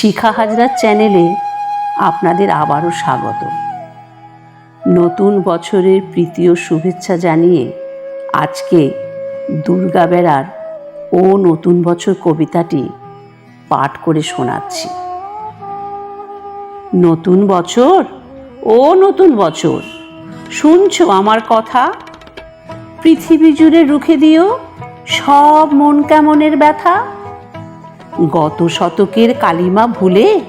শিখা হাজরার চ্যানেলে আপনাদের আবারও স্বাগত। নতুন বছরের প্রীতি ও শুভেচ্ছা জানিয়ে আজকে দুর্গা বেড়ার ও নতুন বছর কবিতাটি পাঠ করে শোনাচ্ছি। নতুন বছর, ও নতুন বছর, শুনছো আমার কথা? পৃথিবী জুড়ে রুখে দিও সব মন কেমনের ব্যথা। গত শতকের কালিমা ভুলে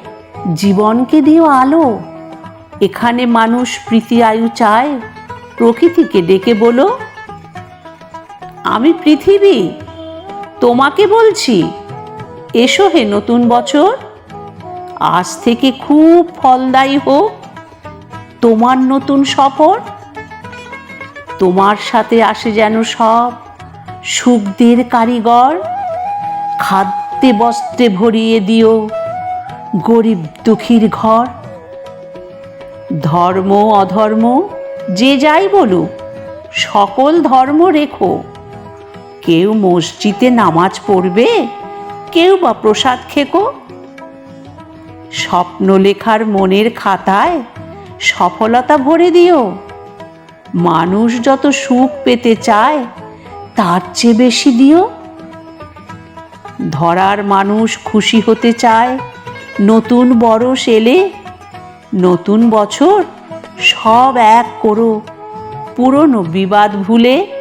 জীবনকে দিও আলো। এখানে মানুষ প্রীতি আয়ু চায়, প্রকৃতিকে ডেকে বলো, আমি পৃথিবী তোমাকে বলছি, এসো হে নতুন বছর। আজ থেকে খুব ফলদায়ী হোক তোমার নতুন সফর। তোমার সাথে আসে যেন সব সুখদের কারিগর। খাদ্যে বস্ত্রে ভরিয়ে দিও গরিব দুঃখীর ঘর। ধর্ম অধর্ম যে যাই বলুক, সকল ধর্ম রেখো। কেউ মসজিদে নামাজ পড়বে, কেউ বা প্রসাদ খেকো। স্বপ্ন লেখার মনের খাতায় সফলতা ভরে দিও। মানুষ যত সুখ পেতে চায় তার চেয়ে বেশি দিও। ধরার মানুষ খুশি হতে চায় নতুন বরষ এলে। নতুন বছর সব এক করো, পুরনো বিবাদ ভুলে।